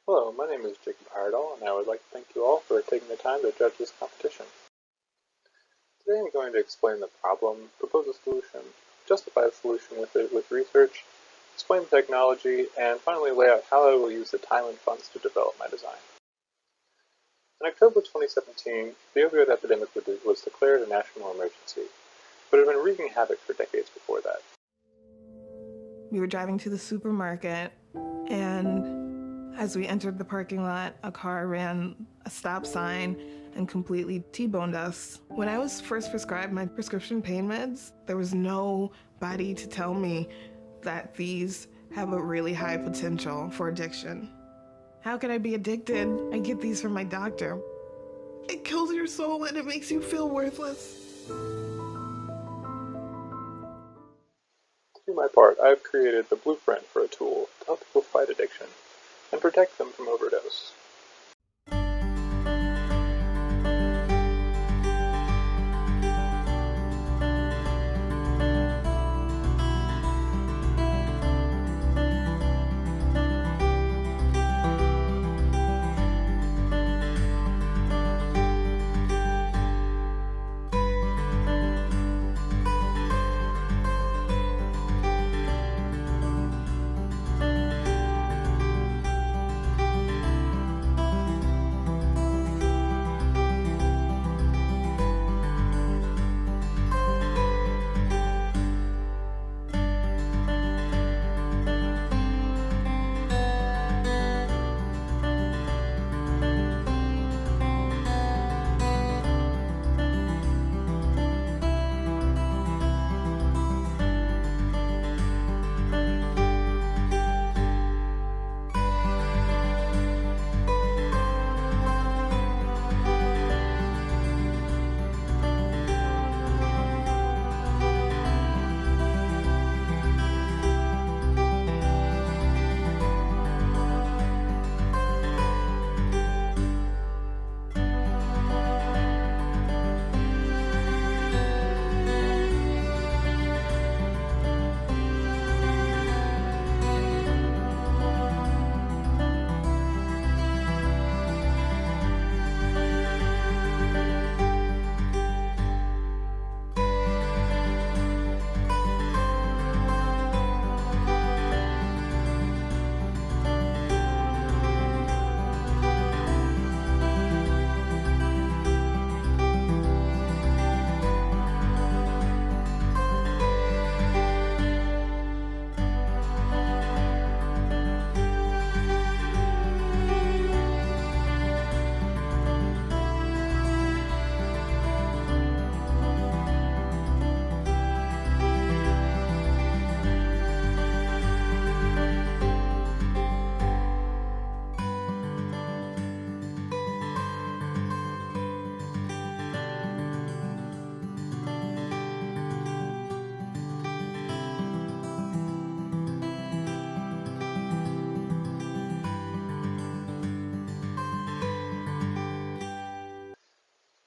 Hello, my name is Jacob Hardall, and I would like to thank you all for taking the time to judge this competition. Today I'm going to explain the problem, propose a solution, justify the solution with research, explain the technology, and finally lay out how I will use the time and funds to develop my design. In October 2017, the opioid epidemic was declared a national emergency, but it had been wreaking havoc for decades before that. We were driving to the supermarket, and as we entered the parking lot, a car ran a stop sign and completely T-boned us. When I was first prescribed my prescription pain meds, there was nobody to tell me that these have a really high potential for addiction. How could I be addicted? I get these from my doctor. It kills your soul and it makes you feel worthless. To do my part, I have created the blueprint for a tool to help people fight addiction and protect them from overdose.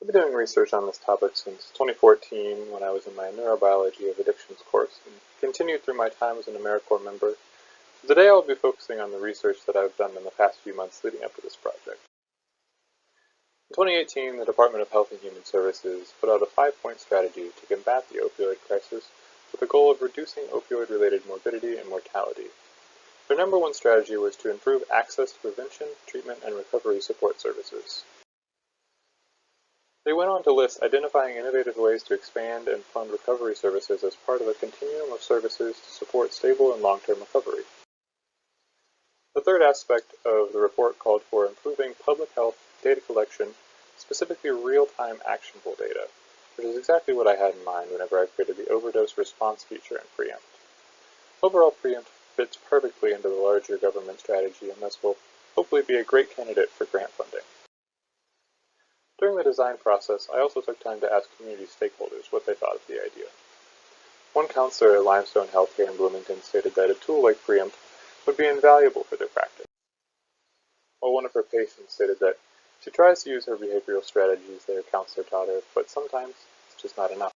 I've been doing research on this topic since 2014 when I was in my Neurobiology of Addictions course and continued through my time as an AmeriCorps member. Today I will be focusing on the research that I've done in the past few months leading up to this project. In 2018, the Department of Health and Human Services put out a 5-point strategy to combat the opioid crisis with the goal of reducing opioid-related morbidity and mortality. Their number one strategy was to improve access to prevention, treatment, and recovery support services. They went on to list identifying innovative ways to expand and fund recovery services as part of a continuum of services to support stable and long-term recovery. The third aspect of the report called for improving public health data collection, specifically real-time actionable data, which is exactly what I had in mind whenever I created the overdose response feature in Pre-Emt. Overall, Pre-Emt fits perfectly into the larger government strategy and thus will hopefully be a great candidate for grant funding. During the design process, I also took time to ask community stakeholders what they thought of the idea. One counselor at Limestone Healthcare in Bloomington stated that a tool like Pre-Emt would be invaluable for their practice, while one of her patients stated that she tries to use her behavioral strategies that her counselor taught her, but sometimes it's just not enough.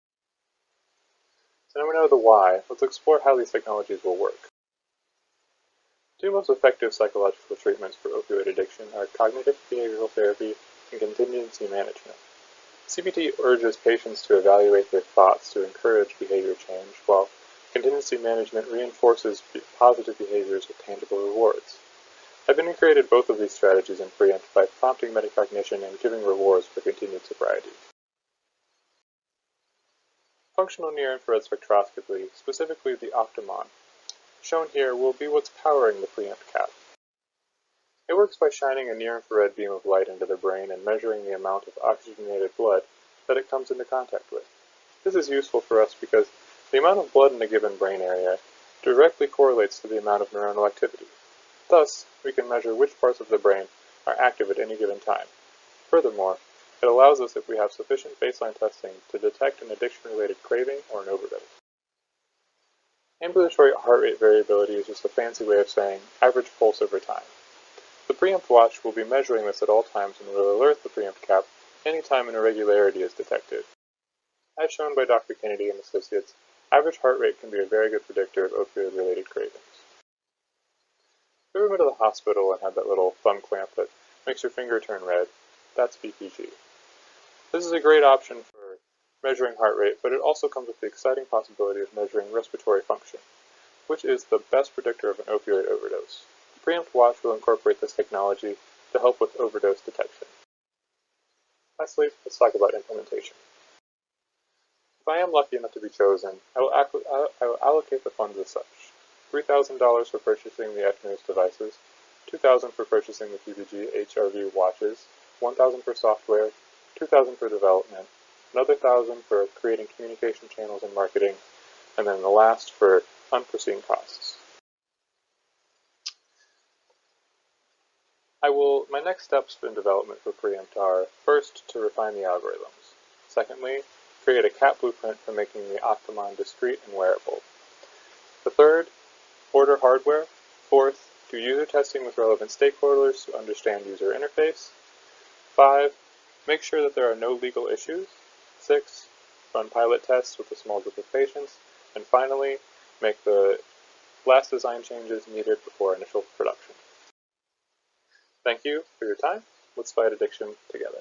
So now we know the why, let's explore how these technologies will work. Two most effective psychological treatments for opioid addiction are cognitive behavioral therapy and contingency management. CBT urges patients to evaluate their thoughts to encourage behavior change, while contingency management reinforces positive behaviors with tangible rewards. I've integrated both of these strategies in Pre-Emt by prompting metacognition and giving rewards for continued sobriety. Functional near-infrared spectroscopy, specifically the Optimon, shown here, will be what's powering the Pre-Emt cap. It works by shining a near-infrared beam of light into the brain and measuring the amount of oxygenated blood that it comes into contact with. This is useful for us because the amount of blood in a given brain area directly correlates to the amount of neuronal activity. Thus, we can measure which parts of the brain are active at any given time. Furthermore, it allows us, if we have sufficient baseline testing, to detect an addiction-related craving or an overdose. Ambulatory heart rate variability is just a fancy way of saying average pulse over time. The Pre-Emt watch will be measuring this at all times and will alert the Pre-Emt cap anytime an irregularity is detected. As shown by Dr. Kennedy and Associates, average heart rate can be a very good predictor of opioid-related cravings. If you ever been to the hospital and had that little thumb clamp that makes your finger turn red, that's BPG. This is a great option for measuring heart rate, but it also comes with the exciting possibility of measuring respiratory function, which is the best predictor of an opioid overdose. The Pre-Emt watch will incorporate this technology to help with overdose detection. Lastly, let's talk about implementation. If I am lucky enough to be chosen, I will allocate the funds as such. $3,000 for purchasing the FNOS devices, $2,000 for purchasing the PPG HRV watches, $1,000 for software, $2,000 for development, another $1,000 for creating communication channels and marketing, and then the last for unforeseen costs. My next steps in development for Pre-Emt are, first, to refine the algorithms. Secondly, create a CAP blueprint for making the Optimon discrete and wearable. The third, order hardware. Fourth, do user testing with relevant stakeholders to understand user interface. 5, make sure that there are no legal issues. 6, run pilot tests with a small group of patients. And finally, make the last design changes needed before initial production. Thank you for your time. Let's fight addiction together.